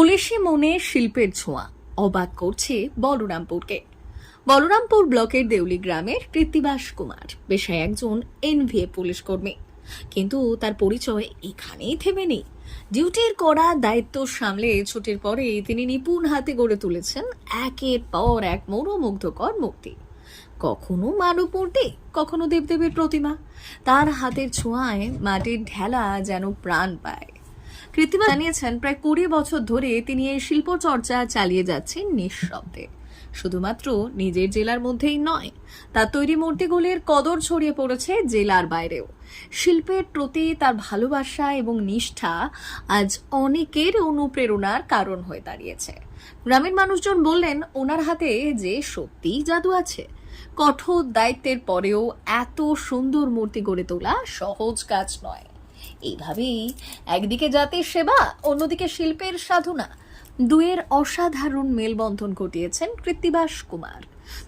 পুলিশি মনে শিল্পের ছোঁয়া অবাক করছে বলরামপুরকে। বলরামপুর ব্লকের দেউলি গ্রামের কৃত্তিবাস কুমার পেশায় একজন এনভিএ পুলিশ কর্মী, কিন্তু তার পরিচয় এখানেই থেমে নেই। ডিউটির কড়া দায়িত্ব সামলে ছুটির পরে তিনি নিপুণ হাতে গড়ে তুলেছেন একের পর এক মনোমুগ্ধকর মূর্তি। কখনো মানব মূর্তি, কখনো দেবদেবীর প্রতিমা। তার হাতের ছোঁয়ায় মাটির ঢেলা যেন প্রাণ পায়। কৃত্তিমা জানিয়েছেন, প্রায় 20 বছর ধরে তিনি এই শিল্প চর্চা চালিয়ে যাচ্ছেন নিঃশব্দে। শুধুমাত্র নিজের জেলার মধ্যেই নয়, তার তৈরি মূর্তিগুলির কদর ছড়িয়ে পড়েছে জেলার বাইরেও। শিল্পের প্রতি তার ভালোবাসা এবং নিষ্ঠা আজ অনেকের অনুপ্রেরণার কারণ হয়ে দাঁড়িয়েছে। গ্রামের মানুষজন বললেন, ওনার হাতে যে সত্যিই জাদু আছে। কঠোর দায়িত্বের পরেও এত সুন্দর মূর্তি গড়ে তোলা সহজ কাজ নয়। এইভাবেই একদিকে জাতির সেবা, অন্যদিকে শিল্পের সাধনা, দুয়ের অসাধারণ মেলবন্ধন ঘটিয়েছেন কৃত্তিবাস কুমার।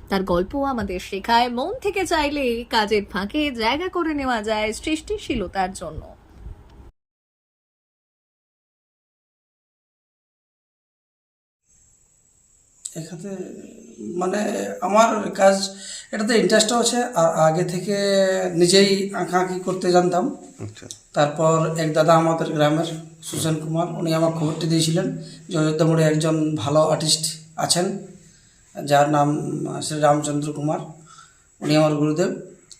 তার গল্প আমাদের শেখায়, মন থেকে চাইলে কাজের ফাঁকে জায়গা করে নেওয়া যায় সৃষ্টিশীলতার জন্য। এখানে মানে আমার কাজ এটাতে ইন্টারেস্টও আছে, আর আগে থেকে নিজেই আঁকাআঁকি করতে জানতাম। আচ্ছা, তারপর এক দাদা আমাদের গ্রামের সুশান কুমার, উনি আমার খবরটি দিয়েছিলেন যে অযোধ্যা মোড়ে একজন ভালো আর্টিস্ট আছেন যার নাম শ্রী রামচন্দ্র কুমার, উনি আমার গুরুদেব।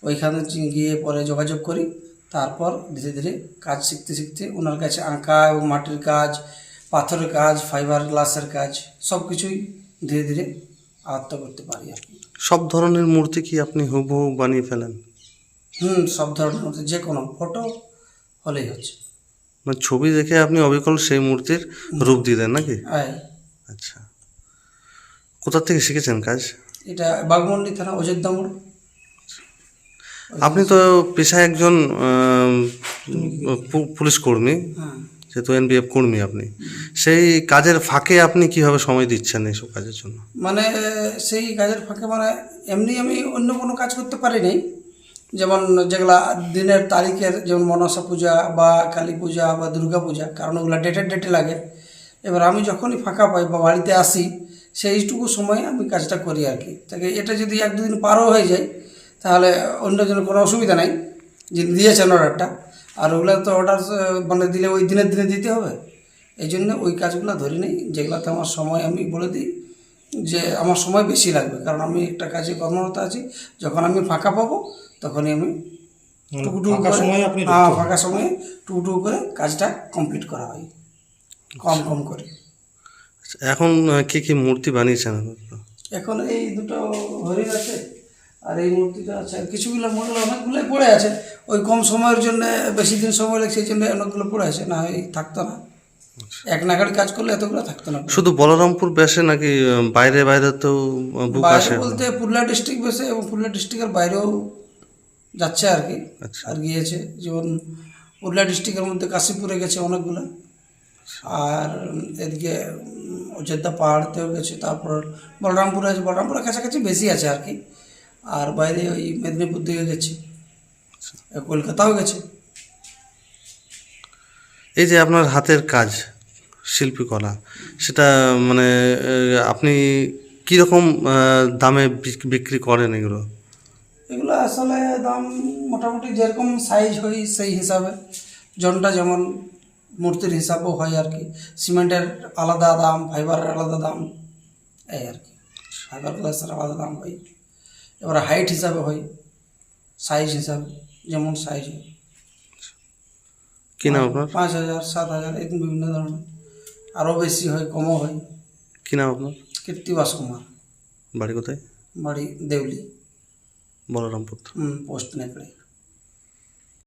ওইখানে গিয়ে পরে যোগাযোগ করি। তারপর ধীরে ধীরে কাজ শিখতে শিখতে ওনার কাছে আঁকা এবং মাটির কাজ, পাথরের কাজ, ফাইবার গ্লাসের কাজ সব কিছুই ধীরে ধীরে আয়ত্ত করতে পারি আর কি। সব ধরনের মূর্তি কি আপনি হুবহু বানিয়ে ফেলেন? সব ধরনের মধ্যে যে কোনো ফটো হলেই হচ্ছে। মানে ছবি দেখে আপনি অবিকল সেই মূর্তির রূপ দিয়ে দেন নাকি? হ্যাঁ, আচ্ছা, কোথা থেকে শিখেছেন কাজ? এটা বাগমন্ডি থানা, অযোধ্যা মোড়। আপনি তো পেশায় একজন পুলিশ কর্মী, হ্যাঁ, যেহেতু এনবিএফ কর্মী আপনি, সেই কাজের ফাঁকে আপনি কিভাবে সময় দিচ্ছেন এইসব কাজের জন্য? মানে সেই কাজের ফাঁকে মানে এমনি আমি অন্য কোনো কাজ করতে পারিনি, যেমন যেগুলা দিনের তারিখের, যেমন মনসা পূজা বা কালী পূজা বা দুর্গা পূজা, কারণ ওগুলো ডেটে লাগে। এবার আমি যখনই ফাঁকা পাই বা বাড়িতে আসি, সেইটুকু সময় আমি কাজটা করি আর কি। তাকে এটা যদি 1-2 দিন পারও হয়ে যায় তাহলে অন্য জন্য কোনো অসুবিধা নাই, যিনি দিয়েছেন অর্ডারটা। আর ওগুলো তো অর্ডার মানে দিলে ওই দিনের দিনে দিতে হবে, এই জন্য ওই কাজগুলো ধরি নেই, যেগুলোতে আমার সময় আমি বলে দিই যে আমার সময় বেশি লাগবে, কারণ আমি একটা কাজে কর্মরত আছি। যখন আমি ফাঁকা পাবো তখনই আমি টুকটুকু করে ফাঁকা সময়ে টুকটুকু করে কাজটা কমপ্লিট করা হয়, কম কম করে। আচ্ছা, এখন কি কি মূর্তি বানিয়েছেন? এখন এই দুটো হরিণ আছে আর এই মূর্তিটা আছে, আর কিছুগুলো মূল্য অনেকগুলোই পড়ে আছে। ওই কম সময়ের জন্য, বেশি দিন সময় লাগছে সেই জন্য অনেকগুলো পড়ে আছে, না এই থাকতো না। এক নাগাড়ি কাজ করলে এতগুলো থাকতো না। শুধু বলরামপুর বেসে নাকি বাইরে বাইরে তো বুক বাইরে আসে? বলতে পুরুলিয়া ডিস্ট্রিক্ট বেসে এবং পুরুলিয়া ডিস্ট্রিক্টের বাইরেও যাচ্ছে আর কি। আচ্ছা। আর গিয়েছে, যেমন পুরুলিয়া ডিস্ট্রিক্টের মধ্যে কাশীপুরে গেছে অনেকগুলো, আর এদিকে অযোধ্যা পাহাড়তেও গেছে। তারপর বলরামপুরে আছে, বলরামপুরের কাছাকাছি বেশি আছে আর কি। আর বাইরে ওই মেদিনীপুর দিকে গেছে, কলকাতাও গেছে। এই যে আপনার হাতের কাজ, শিল্পকলা, সেটা মানে আপনি কীরকম দামে বিক্রি করেন এগুলো? এগুলো আসলে দাম মোটামুটি যেরকম সাইজ হয় সেই হিসাবে, জনটা যেমন মূর্তির হিসাবও হয় আর কি। সিমেন্টের আলাদা দাম, ফাইবারের আলাদা দাম, এই আর কি। ফাইবার গ্লাসের আলাদা দাম হয়। এবার হাইট হিসাবে হয়, সাইজ হিসাবে, যেমন সাইজ হয়। কী নাম আপনার? 5,000, 7,000 এরকম বিভিন্ন ধরনের, আরও বেশি হয়, কমও হয়। কী নাম আপনার? কৃত্তিবাস কুমার। বাড়ি কোথায়? বাড়ি দেউলি, বলরামপুর। পোস্ট নেকড়ে।